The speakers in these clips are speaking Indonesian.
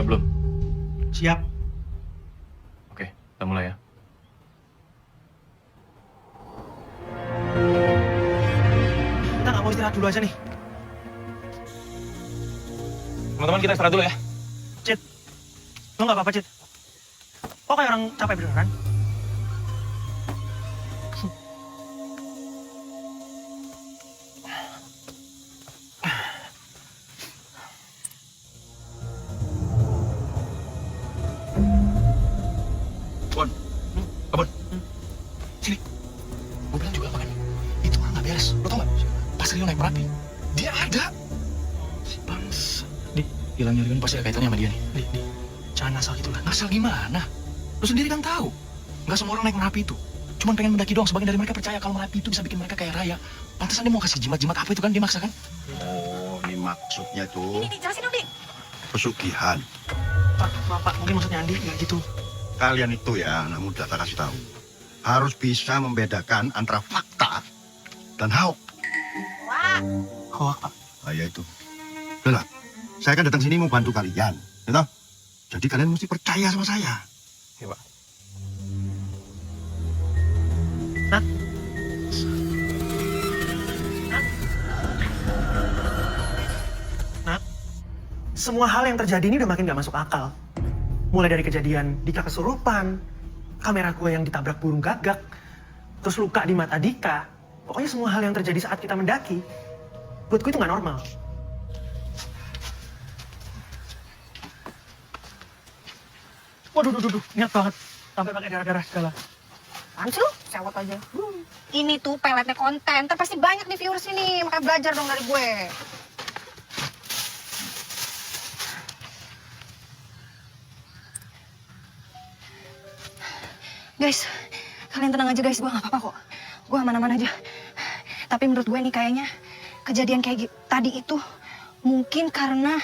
Siap belum? Siap. Oke, kita mulai ya. Kita nggak mau istirahat dulu aja nih. Teman-teman, kita istirahat dulu ya. Cid, lo nggak apa-apa, Cid? Kok kayak orang capek beneran? Bon, Bon, sini. Gue bilang juga apa kan? Itu orang nggak beres. Lo tau nggak? Pas Rio naik Merapi, dia ada. Si bangsa. Hilangnya Rio pasti ada kaitannya sama dia nih. Di, jangan ngasal gitu lah. Ngasal gimana? Lo sendiri kan tahu. Nggak semua orang naik Merapi itu. Cuman pengen mendaki doang. Sebagian dari mereka percaya kalau Merapi itu bisa bikin mereka kaya raya. Pantesan dia mau kasih jimat-jimat apa itu kan? Dia maksa kan? Oh, ini maksudnya tuh Ini jelasin dong, Dik. pesugihan. Pak, mungkin maksudnya Andi nggak gitu. Kalian itu ya, anak muda tak kasih tahu. Harus bisa membedakan antara fakta dan hoax. Wah, Hoak, Pak. Nah, ya itu. Udah lah, saya kan datang sini mau bantu kalian. Ya toh? Jadi kalian mesti percaya sama saya. Iya, Pak. Nat. Nat, semua hal yang terjadi ini udah makin gak masuk akal. Mulai dari kejadian Dika kesurupan, kamera gue yang ditabrak burung gagak, terus luka di mata Dika. Pokoknya semua hal yang terjadi saat kita mendaki, buat gue itu gak normal. Waduh, niat banget. Sampai pakai darah-darah segala. apaan sih lu? Sewot aja. Ini tuh peletnya konten, ntar pasti banyak nih viewers ini. Makanya belajar dong dari gue. Guys, kalian tenang aja guys, gue gak apa-apa kok. Gue aman-aman aja. Tapi menurut gue nih kayaknya kejadian kayak tadi itu mungkin karena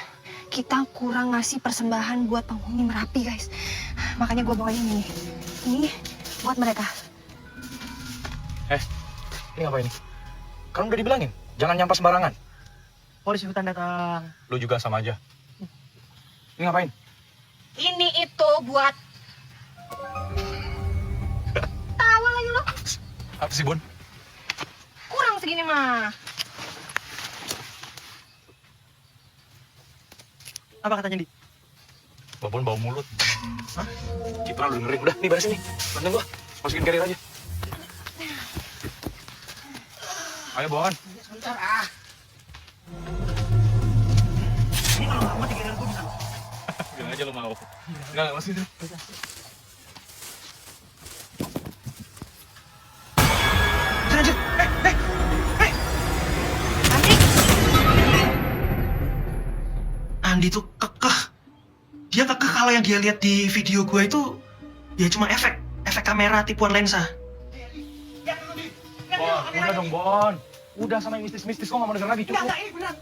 kita kurang ngasih persembahan buat penghuni Merapi guys. Makanya gue bawain ini. Ini buat mereka. Ini ngapain nih? Kan udah dibilangin, jangan nyampah sembarangan. Polisi hutan datang. Lu juga sama aja. Ini ngapain? Ini itu buat... Tawa lagi lo. Apa sih, Bon? Kurang segini mah. Apa katanya, Di? Babon bau mulut. Hah? Citra lu dengerin. Udah, nih beresin nih. Bantuin gua. Masukin carrier aja. Ayo, Bon. Sebentar ah. Ini kalau nggak mau dikirim gue bisa. Bilang aja lo mau. Enggak, masukin dulu. Lanjut. Nanti. Andi tuh kekeh. Dia kekeh kalau yang dia lihat di video gue itu ya cuma efek kamera tipuan lensa. Bon, udah dong, Bon. Udah sama yang mistis-mistis, kok nggak mau denger lagi, cukup. Enggak, ini beneran.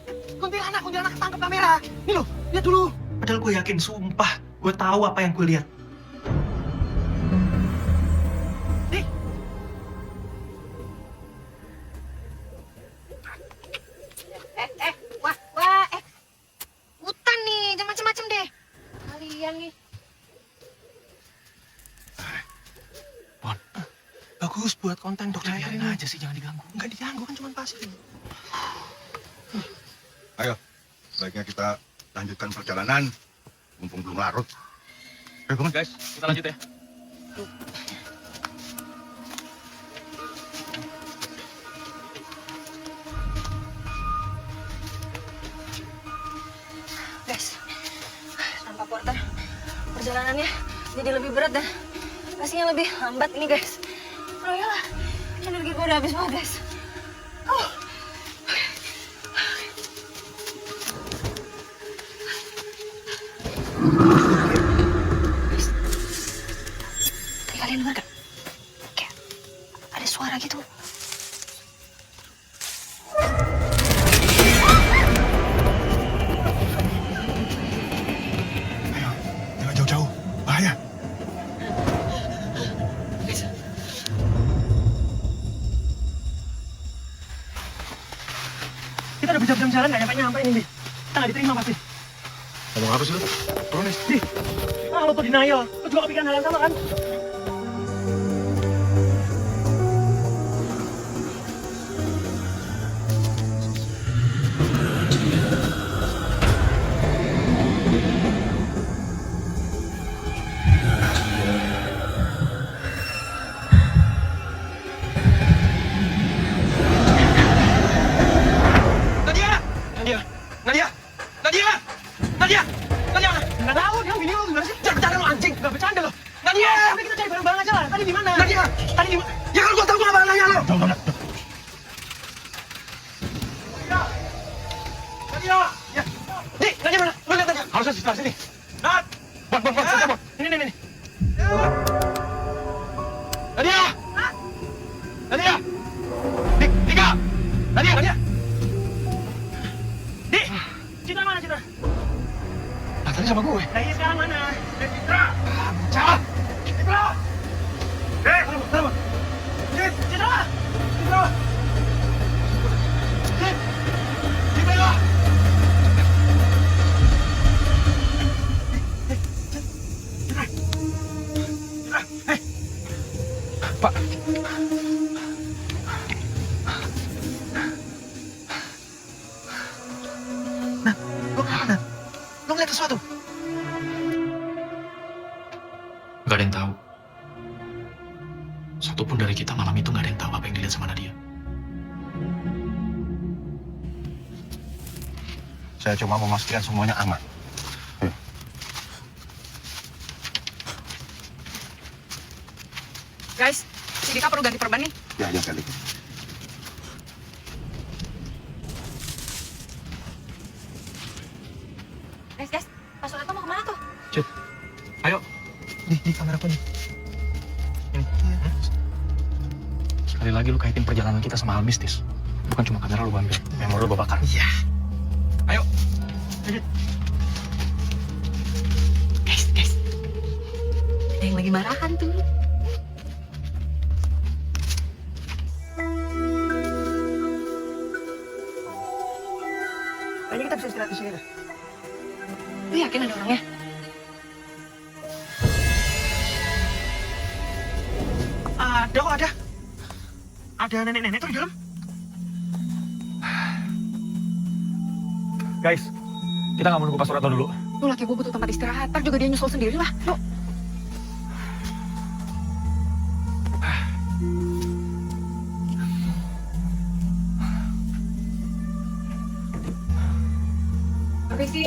Kuntilanak ketangkep kamera. Nih lo, lihat dulu. Padahal gue yakin, sumpah, gue tahu apa yang gue lihat. Nih. Wah, hutan nih, jangan macem-macem deh. Kalian nih. Bon, Bagus buat konten dok. biarin aja sih, jangan diganggu. Enggak diganggu kan cuma pasif. Ayo, sebaiknya kita lanjutkan perjalanan. Mumpung belum larut. Ayo, bangun. Guys, kita lanjut ya. Guys, tanpa porter, perjalanannya jadi lebih berat dan pastinya lebih lambat ini guys. Oh iyalah, energi gue udah habis banget guys. Guys, tadi kalian dengar gak? Kayak ada suara gitu. Ayo, jangan jauh-jauh. Bahaya. Kita udah berjam-jam jalan nggak nyampe-nyampe ini, Di. Kita nggak diterima pasti. Ngomong apa sih lu? Turun, Nis. Di, lo tuh denial. Lo juga kepikiran hal yang sama kan? Nadia! Nadia! Nadia! Nadia! Nadia! Nadia! Nggak tahu, dia bini lo gimana sih? Jangan bercanda lo anjing! Nggak bercanda lo. Nadia! Tapi kita cari bareng-bareng aja lah. Tadi di mana? Nadia! Tadi di mana? Ya kalau gua tahu gua nggak bakal nanya lo. Nadia! Ya. Di, Nadia mana? Lu lihat Nadia. Harusnya di sebelah sini. Nat! Bon. Ini. Nadia! Nadia! Dika! Nadia! Di, Citra mana Citra? Nah, tadi sama gue. Nah, iya sekarang mana? Citra! Citra! Citra! Kenapa? Citra! Citra! Citra! Pak. Lo kenapa? Lo ngeliat sesuatu? Gak ada yang tahu. Satupun dari kita malam itu gak ada yang tahu apa yang dilihat sama Nadia. Saya cuma memastikan semuanya aman. Guys, si Dika perlu ganti perban nih. Ya kali. Guys, Pak Sureto mau kemana tuh? Cid, ayo. Di kamera apa nih? Sekali lagi lu kaitin perjalanan kita sama hal mistis. Bukan cuma kamera lu ambil, memori lu gua bakar. Iya. Ayo. Guys. Ada yang lagi marahan tuh. Kayaknya kita bisa istirahat di sini deh. Lu yakin ada orangnya? Ada kok ada. Ada nenek-nenek tuh di dalam. Guys, kita nggak mau nunggu Pak Sureto dulu. Lu laki gue butuh tempat istirahat. Ntar juga dia nyusul sendiri lah. Yuk. Permisi.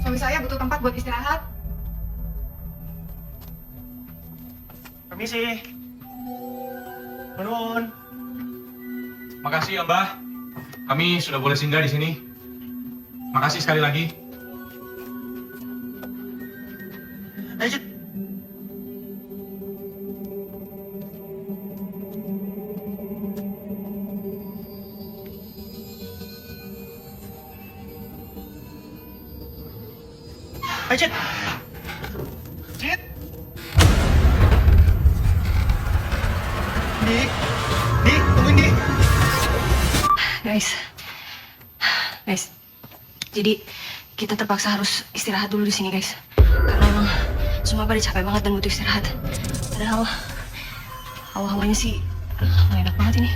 Suami saya butuh tempat buat istirahat. Permisi. Menun. Makasih ya Mbah. Kami sudah boleh singgah di sini. Makasih sekali lagi. Ayo, Cid. Ayo, Cid. Cid. Di, tungguin Di. Guys. Jadi kita terpaksa harus istirahat dulu di sini, guys. Karena emang semua pada capek banget dan butuh istirahat. Padahal hawa-hawanya sih nggak enak banget ini.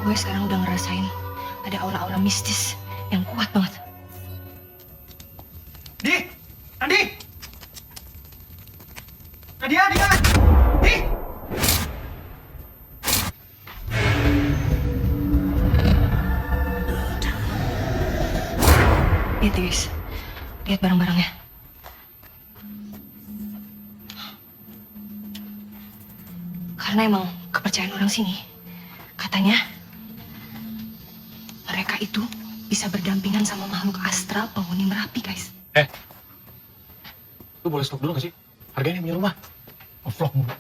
Gue sekarang udah ngerasain ada aura-aura mistis yang kuat banget. Di, Andi. Nadia. Di. Lihat deh, guys. Lihat barang-barangnya. Karena emang kepercayaan orang sini, katanya mereka itu bisa berdampingan sama makhluk astral penghuni Merapi, guys. Lu boleh stop dulu gak sih? Harganya punya rumah. Vlog mulu.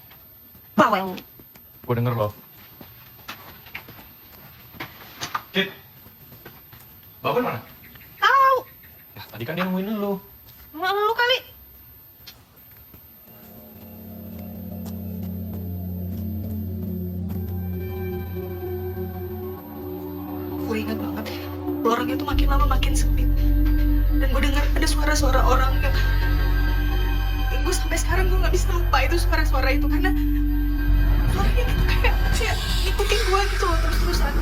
Bawel. Gue denger loh. Kit. Babon mana? Tahu. Ya, tadi kan dia nungguin lu. Lu kali. lubang itu makin lama makin sempit. Dan gue dengar ada suara-suara orang yang gue sampai sekarang gue nggak bisa lupa itu suara-suara itu karena suaranya itu kayak ngikutin gue gitu loh terus-terusan.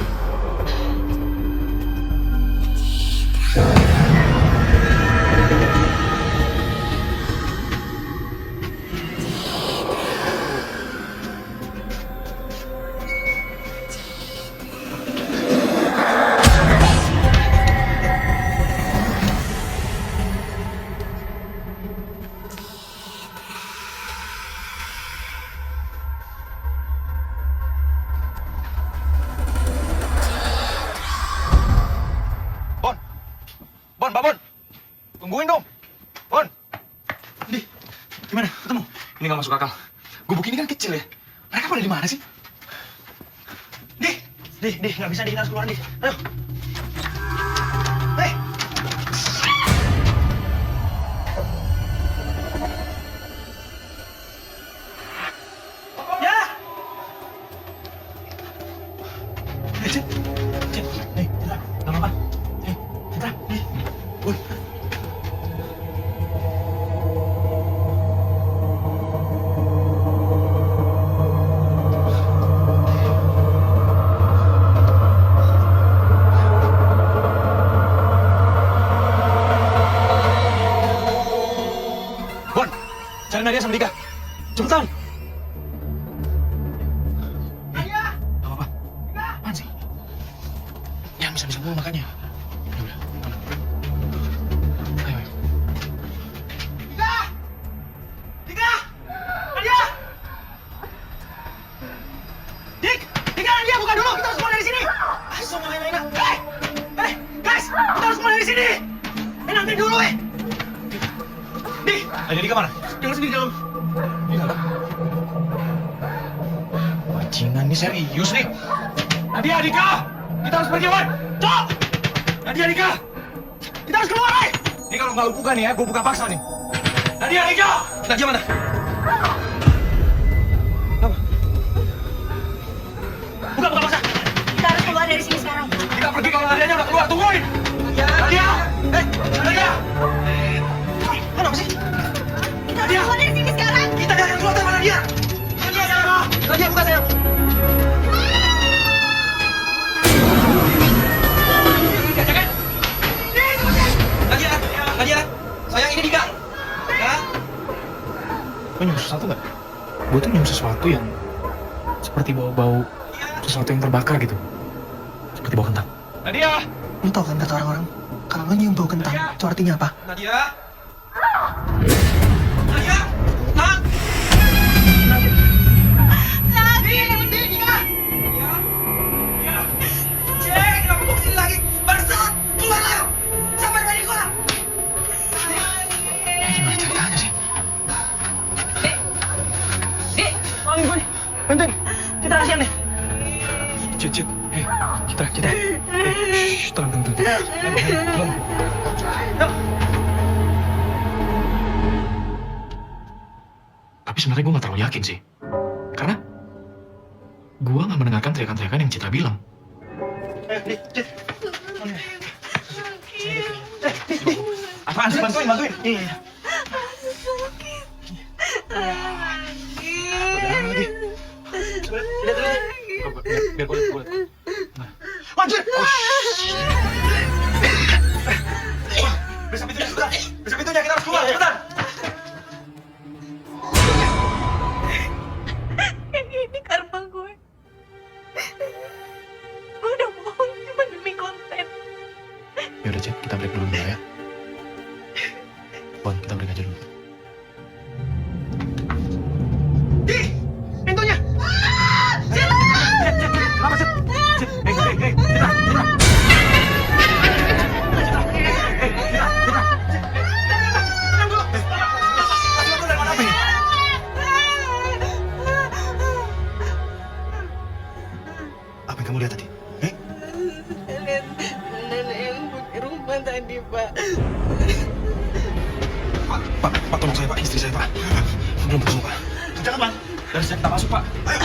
Bon, Pak Bon. Tungguin dong. Bon. Di, gimana? Ketemu? Ini nggak masuk akal. Gubuk ini kan kecil ya. Mereka pada di mana sih? Di, nggak bisa, kita harus keluar, Di. Ayo. Hei. Ya. Cit. Nih, Citra. Nggak apa-apa. Citra, nih. Bon. Bon, cari Nadia sama Dika. Cepetan. Ayah. Gak apa-apa. Apaan sih? Ya, bisa-bisa mulu makanya. Ya udah, tenang. Ayo. Dika! Nadia! Dika, Nadia, buka dulu. Kita harus keluar dari sini. Semua enak. Guys, kita harus keluar dari sini. Nanti dulu, Di, Nadia Dika mana? jangan sedih di dalam. Di dalam. Bajingan ini serius nih. Nadia Dika! Kita harus pergi, Wan! Cok! Nadia Dika! Kita harus keluar, Ini kalau nggak lu buka nih ya, gue buka paksa nih. Nadia Dika! Nadia mana? Buka paksa. Kita harus keluar dari sini sekarang. Kita pergi kalau Nadianya udah keluar, tungguin! Nadia! Nadia! Kenapa sih? Kita harus keluar dari sini sekarang. Kita gak akan keluar dari mana dia? Nadia, buka sayang. Nadia, sayang ini Dika. Ya. Lo nyium sesuatu nggak? Gue tuh nyium sesuatu yang seperti bau-bau sesuatu yang terbakar gitu. Seperti bau kentang. Nadia! Lu tau kan kata orang-orang, kalau lo nyium bau kentang, itu artinya apa? Nadia! Nadia! Hah? Gimana ceritanya sih? Tolongin gue nih, bantuin. Kita kasihan nih. Cit. Hei, Citra. Shh, tenang. Tapi sebenarnya gue gak terlalu yakin sih. Karena gue gak mendengarkan teriakan-teriakan yang Citra bilang. Di, Cit. Apaan sih? Bantuin. Iya. Lihat dulu. Biar gue lihat. Anjir! Bisa pintunya, kita harus keluar, cepetan! Ini karma gue. Gue udah bohong cuma demi konten. Yaudah, Cit, kita break dulu ya. Bon, kita break aja dulu. Di! Pintunya! Cit! Kenapa, Cit? Cit, hei, Citra! Apa yang kamu lihat tadi? Nenek yang di rumah tadi, Pak. Pak, tolong saya, Pak. Istri saya, Pak. Belum bertemu, Pak. Jangan, Bang. Dan saya kita masuk, Pak. Ayo.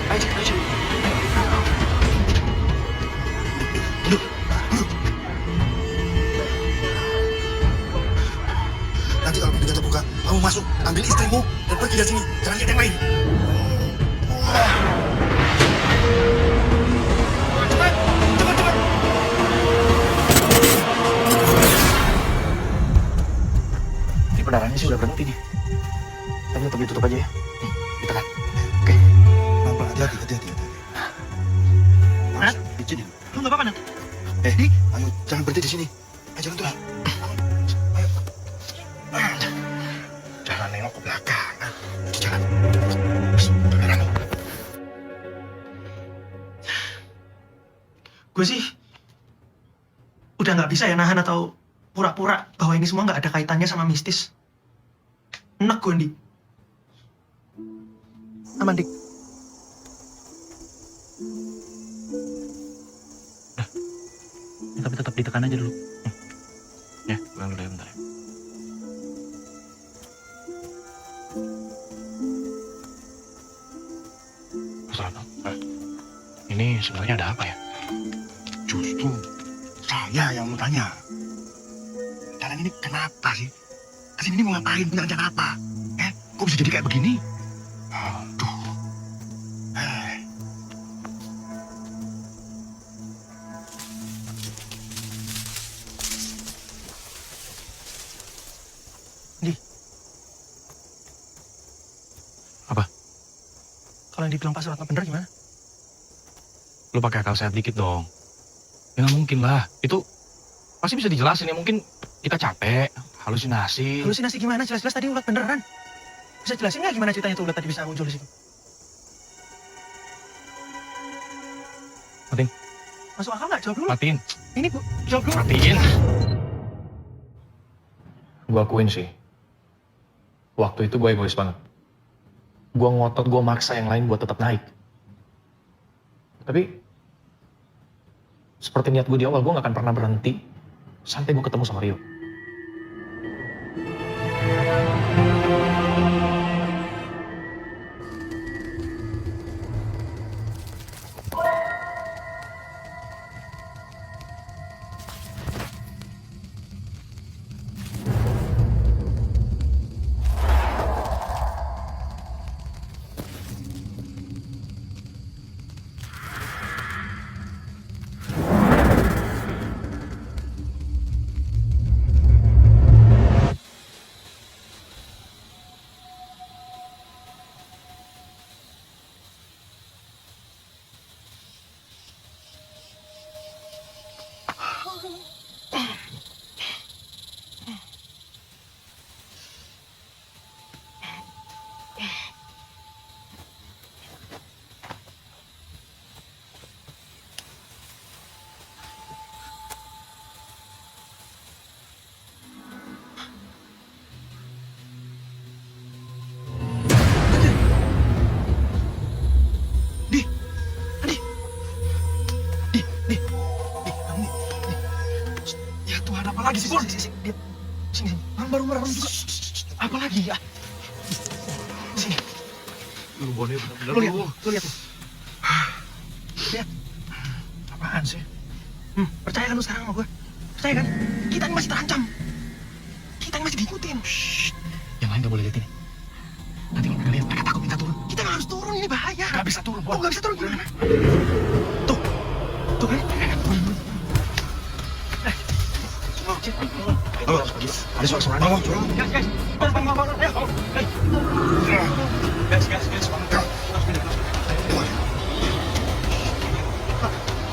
Ayo, Cit. Nanti kalau pintunya terbuka, kamu masuk, ambil istrimu, dan pergi dari sini. Jangan lihat yang lain. Cepat, cepat, cepat. Ini pendarannya sih udah berhenti nih. Tapi tetap ditutup aja ya. Ditekan. Oke. Pelan-pelan, hati-hati. Nat? Licin ya. Lu nggak apa-apa, Nat? Ayo, jangan berhenti di sini. Ayo, jalan tuh. Jangan nengok ke belakang. Jangan. Beneran loh. Gue sih udah nggak bisa ya nahan atau pura-pura bahwa ini semua nggak ada kaitannya sama mistis. Enak gue, Dik. Aman, Dik. Tapi tetap ditekan aja dulu. Ya, pegang dulu ya bentar ya. Mas Rano, ini sebenarnya ada apa ya? Justru saya yang mau tanya. Kalian ini kenapa sih? Kesini ini mau ngapain? Punya rencana apa? Kok bisa jadi kayak begini? Aduh. Apa? Kalau yang dibilang Pak Suratno bener gimana? Lu pakai akal sehat dikit dong. Ya nggak mungkin lah. Itu pasti bisa dijelasin ya. Mungkin kita capek, halusinasi. Halusinasi gimana? Jelas-jelas tadi ulat beneran. Bisa jelasin nggak gimana ceritanya tuh ulat tadi bisa muncul di situ? Matiin. Masuk akal nggak? Jawab dulu. Matiin. Ini Bu, jawab dulu. Matiin. Gue akuin sih. Waktu itu gue egois banget. Gue ngotot, gue maksa yang lain buat tetap naik. Tapi seperti niat gue di awal, gue gak akan pernah berhenti sampai gue ketemu sama Rio. Lagi sih, Sini. Sini. Baru merem juga. Apa lagi ya? Sini. Lu bonnya bener-bener Lu lihat, lu lihat. Lihat. Apaan sih? Percaya kan lu sekarang sama gue? Percaya kan? Kita ini masih terancam. Kita ini masih diikutin. Yang lain gak boleh lihat ini. Nanti kalau mereka lihat, mereka takut minta turun. Kita nggak harus turun, ini bahaya. Gak bisa turun, Oh, Bon. nggak bisa turun gimana? Tuh. Tuh kan? Ada suara-suara. Guys. Bangun. Ayo. Gas. Bangun.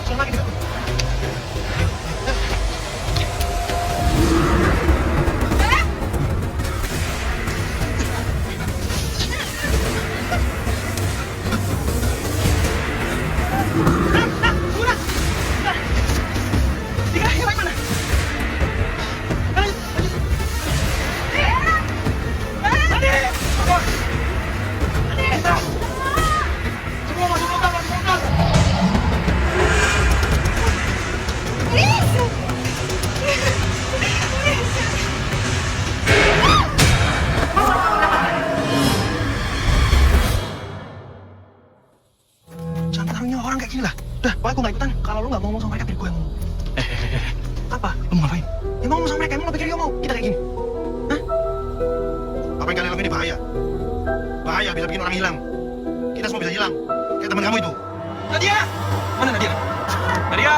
Sono lagi. Jangan taruhnya orang kayak gini lah. Udah, pokoknya gue gak ikutan. Kalau lu gak mau ngomong sama mereka, biar gue yang ngomong. Apa? Lu mau ngapain? Ya mau ngomong sama mereka, emang lo pikir dia mau kita kayak gini? Hah? bahaya. Bahaya bisa bikin orang hilang. Kita semua bisa hilang. Kayak teman kamu itu. Nadia! Mana Nadia? Nadia!